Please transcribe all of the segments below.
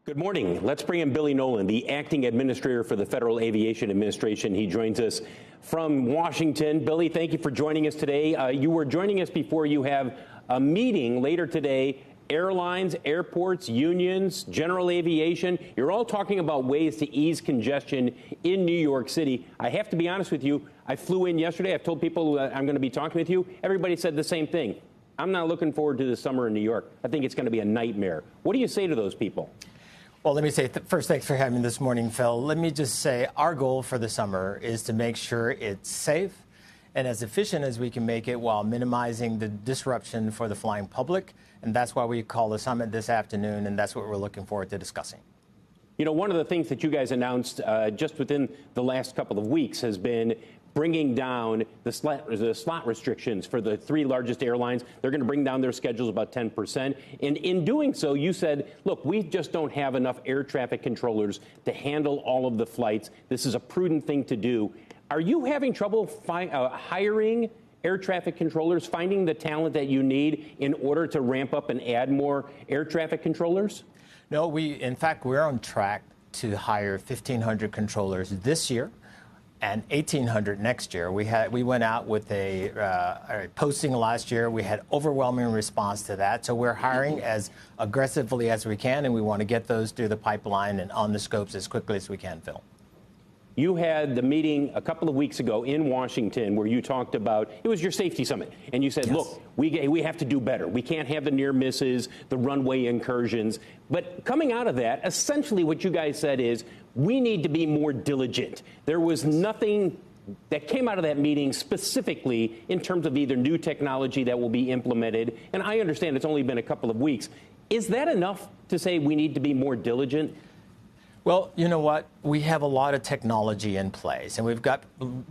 Good morning. Let's bring in Billy Nolen, the acting administrator for the Federal Aviation Administration. He joins us from Washington. Billy, thank you for joining us today. You were joining us before. You have a meeting later today. Airlines, airports, unions, general aviation. You're all talking about ways to ease congestion in New York City. I have to be honest with you. I flew in yesterday. I've told people that I'm going to be talking with you. Everybody said the same thing. I'm not looking forward to the summer in New York. I think it's going to be a nightmare. What do you say to those people? Well, let me say, first, thanks for having me this morning, Phil. Let me just say our goal for the summer is to make sure it's safe and as efficient as we can make it while minimizing the disruption for the flying public. And that's why we call the summit this afternoon, and that's what we're looking forward to discussing. You know, one of the things that you guys announced just within the last couple of weeks has been bringing down the slot restrictions for the three largest airlines. They're going to bring down their schedules about 10%. And in doing so, you said, look, we just don't have enough air traffic controllers to handle all of the flights. This is a prudent thing to do. Are you having trouble hiring air traffic controllers, finding the talent that you need in order to ramp up and add more air traffic controllers? No, in fact, we're on track to hire 1,500 controllers this year and 1,800 next year. We went out with a posting last year. We had overwhelming response to that. So we're hiring as aggressively as we can, and we want to get those through the pipeline and on the scopes as quickly as we can, Phil. You had the meeting a couple of weeks ago in Washington where you talked about, it was your safety summit, and you said, yes, look, we have to do better. We can't have the near misses, the runway incursions. But coming out of that, essentially what you guys said is, we need to be more diligent. There was nothing that came out of that meeting specifically in terms of either new technology that will be implemented. And I understand it's only been a couple of weeks. Is that enough to say we need to be more diligent? Well, you know what? We have a lot of technology in place, and we've got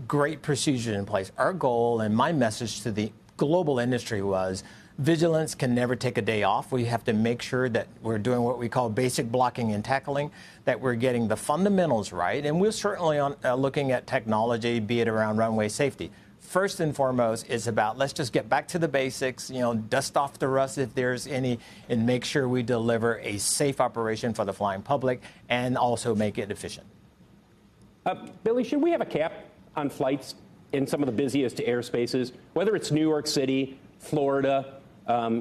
great procedures in place. Our goal and my message to the global industry was vigilance can never take a day off. We have to make sure that we're doing what we call basic blocking and tackling, that we're getting the fundamentals right. And we're certainly looking at technology, be it around runway safety. First and foremost, it's about let's just get back to the basics, dust off the rust if there's any, and make sure we deliver a safe operation for the flying public and also make it efficient. Billy, should we have a cap on flights in some of the busiest airspaces, whether it's New York City, Florida,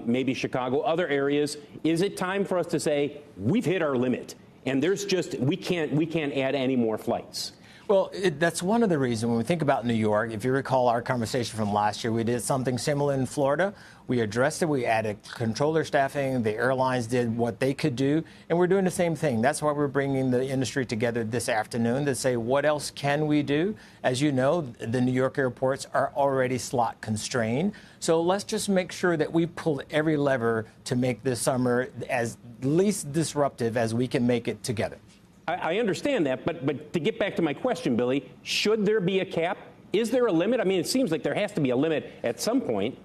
maybe Chicago, other areas? Is it time for us to say we've hit our limit and there's just we can't add any more flights? Well, that's one of the reasons when we think about New York. If you recall our conversation from last year, we did something similar in Florida. We addressed it. We added controller staffing. The airlines did what they could do. And we're doing the same thing. That's why we're bringing the industry together this afternoon to say, what else can we do? As you know, the New York airports are already slot constrained. So let's just make sure that we pull every lever to make this summer as least disruptive as we can make it together. I understand that, but to get back to my question, Billy, should there be a cap? Is there a limit? I mean, it seems like there has to be a limit at some point.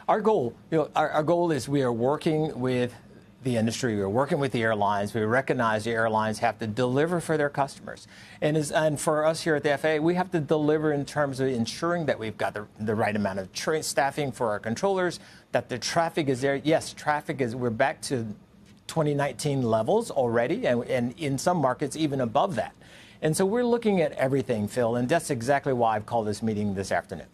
Our goal, our goal is we are working with the industry. We're working with the airlines. We recognize the airlines have to deliver for their customers. And for us here at the FAA, we have to deliver in terms of ensuring that we've got the right amount of staffing for our controllers, that the traffic is there. Yes, we're back to 2019 levels already, and in some markets even above that. And so we're looking at everything, Phil, and that's exactly why I've called this meeting this afternoon.